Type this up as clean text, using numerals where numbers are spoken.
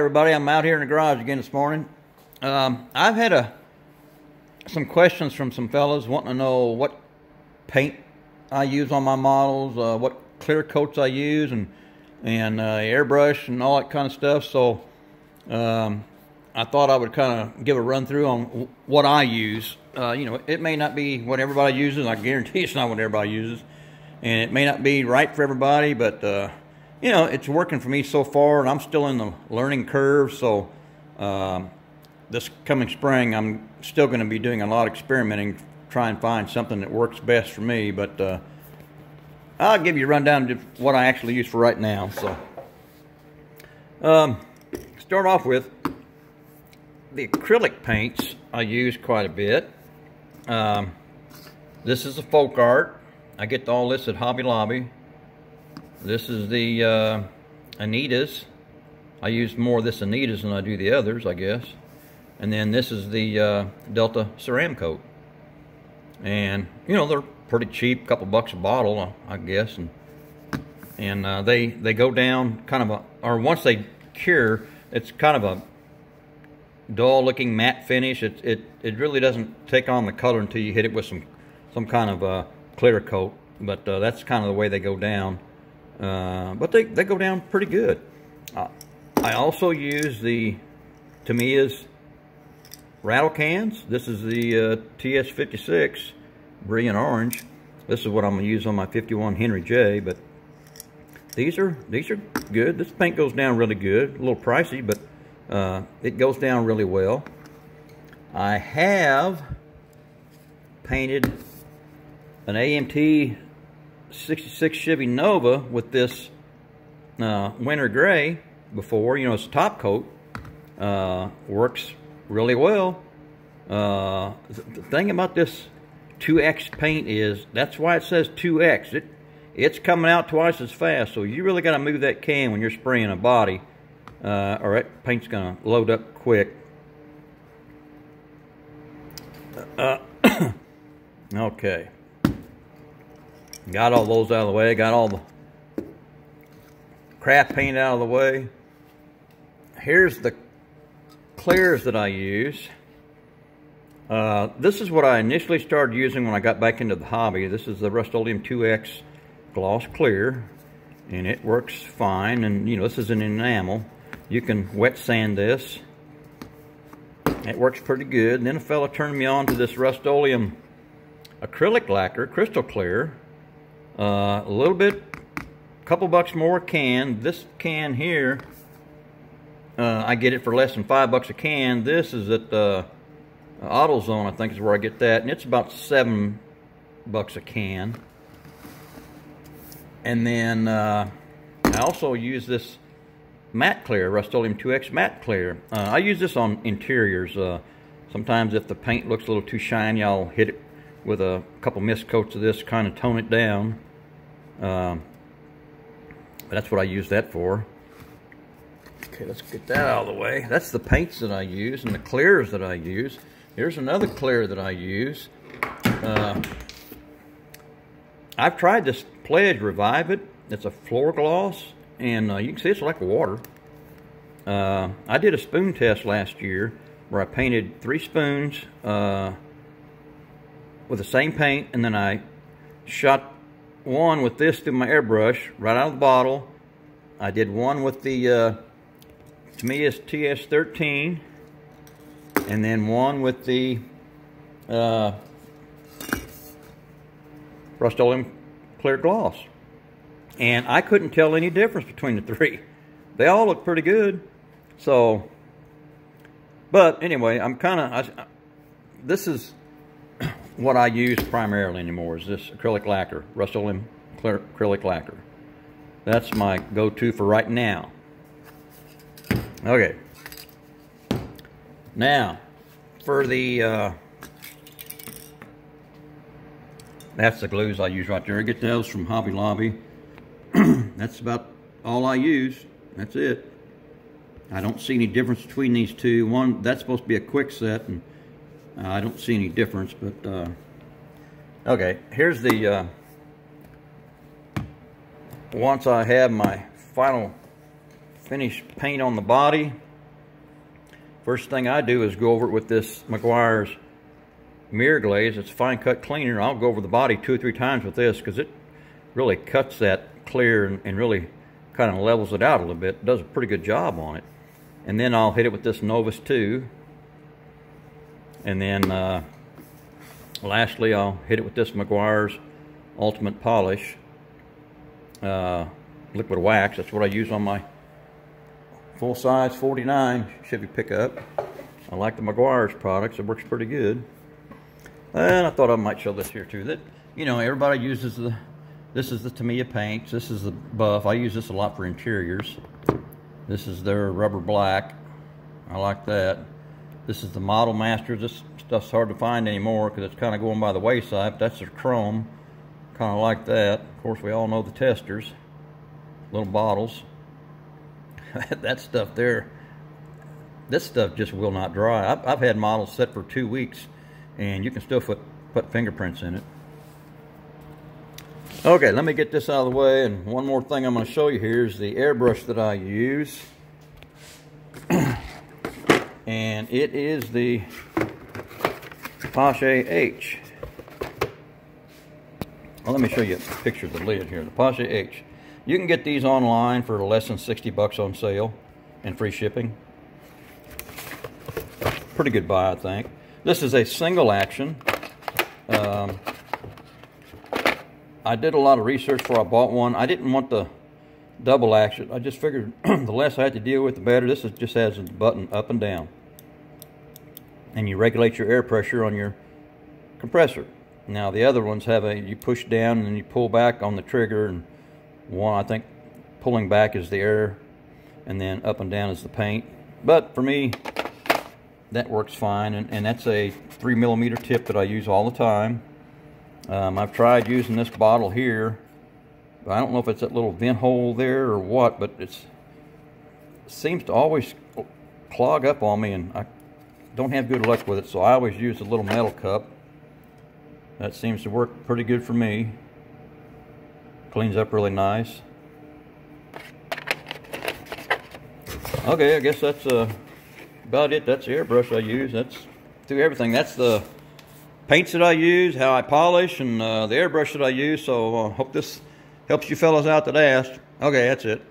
Everybody, I'm out here in the garage again this morning. I've had some questions from some fellas wanting to know what paint I use on my models, what clear coats I use, and airbrush and all that kind of stuff. So I thought I would kind of give a run through on what I use. You know, it may not be what everybody uses. I guarantee it's not what everybody uses, and it may not be right for everybody, but you know, it's working for me so far, and I'm still in the learning curve. So this coming spring, I'm still going to be doing a lot of experimenting, try and find something that works best for me. But I'll give you a rundown of what I actually use for right now. So start off with the acrylic paints. I use quite a bit. This is a folk art. I get all this at Hobby Lobby. This is the Anita's. I use more of this Anita's than I do the others, I guess. And then this is the Delta Ceramcoat. And, you know, they're pretty cheap, a couple bucks a bottle, I guess. And they go down kind of or once they cure, it's kind of a dull looking matte finish. It really doesn't take on the color until you hit it with some kind of clear coat. But that's kind of the way they go down. But they go down pretty good. I also use the Tamiya's rattle cans. This is the TS56 Brilliant Orange. This is what I'm going to use on my 51 Henry J. But these are good. This paint goes down really good. A little pricey, but it goes down really well. I have painted an AMT 66 Chevy Nova with this winter gray before. You know, it's a top coat. Works really well. The thing about this 2X paint is, that's why it says 2X. It's coming out twice as fast, so you really got to move that can when you're spraying a body, or that paint's going to load up quick. Okay. Got all those out of the way. Got all the craft paint out of the way. Here's the clears that I use. This is what I initially started using when I got back into the hobby. This is the Rust-Oleum 2X Gloss Clear, and it works fine. And you know, this is an enamel. You can wet sand this. It works pretty good. And then a fella turned me on to this Rust-Oleum acrylic lacquer, crystal clear. A little bit, couple bucks more a can. This can here, I get it for less than $5 a can. This is at AutoZone, I think is where I get that, and it's about $7 a can. And then I also use this matte clear, Rust-Oleum 2X matte clear. I use this on interiors. Sometimes if the paint looks a little too shiny, I'll hit it with a couple mist coats of this, kind of tone it down. But that's what I use that for. Okay, let's get that out of the way. That's the paints that I use and the clears that I use. Here's another clear that I use. I've tried this Pledge Revive It. It's a floor gloss, and you can see it's like water. I did a spoon test last year where I painted 3 spoons with the same paint, and then I shot one with this through my airbrush right out of the bottle. I did one with the Tamiya's TS13, and then one with the Rust-Oleum clear gloss, and I couldn't tell any difference between the 3. They all look pretty good. So, but anyway, I'm kind of this is what I use primarily anymore, is this acrylic lacquer, Rust-Oleum acrylic lacquer. That's my go-to for right now. Okay. Now, for the, that's the glues I use right there. I get those from Hobby Lobby. That's about all I use. That's it. I don't see any difference between these two. One, that's supposed to be a quick set, and I don't see any difference, but okay, here's the once I have my final finished paint on the body, First thing I do is go over it with this Meguiar's mirror glaze. It's a fine cut cleaner. I'll go over the body 2 or 3 times with this because it really cuts that clear and really kind of levels it out a little bit. It does a pretty good job on it. And then I'll hit it with this Novus 2. And then lastly, I'll hit it with this Meguiar's Ultimate Polish liquid wax. That's what I use on my full-size 49 Chevy pickup. I like the Meguiar's products. It works pretty good. And I thought I might show this here too. That, you know, everybody uses the, this is the Tamiya paints. This is the buff. I use this a lot for interiors. This is their rubber black. I like that. This is the Model Master. This stuff's hard to find anymore because it's kind of going by the wayside. But that's their chrome. Kind of like that. Of course, we all know the testers. Little bottles. That stuff there, this stuff just will not dry. I've had models set for 2 weeks and you can still put fingerprints in it. Okay, let me get this out of the way, and one more thing I'm going to show you here is the airbrush that I use. And it is the Pache H. Well, let me show you a picture of the lid here. The Pache H. You can get these online for less than 60 bucks on sale and free shipping. Pretty good buy, I think. This is a single action. I did a lot of research before I bought one. I didn't want the double action. I just figured the less I had to deal with, the better. This just has a button up and down. And you regulate your air pressure on your compressor. Now the other ones have you push down and then you pull back on the trigger, and one, I think, pulling back is the air, and then up and down is the paint. But for me, that works fine, and that's a 3mm tip that I use all the time. I've tried using this bottle here, but I don't know if it's that little vent hole there or what, but it seems to always clog up on me, and I don't have good luck with it, so I always use a little metal cup. That seems to work pretty good for me. Cleans up really nice. Okay, I guess that's about it. That's the airbrush I use. That's through everything. That's the paints that I use, how I polish, and the airbrush that I use. So I hope this helps you fellas out that asked. Okay, that's it.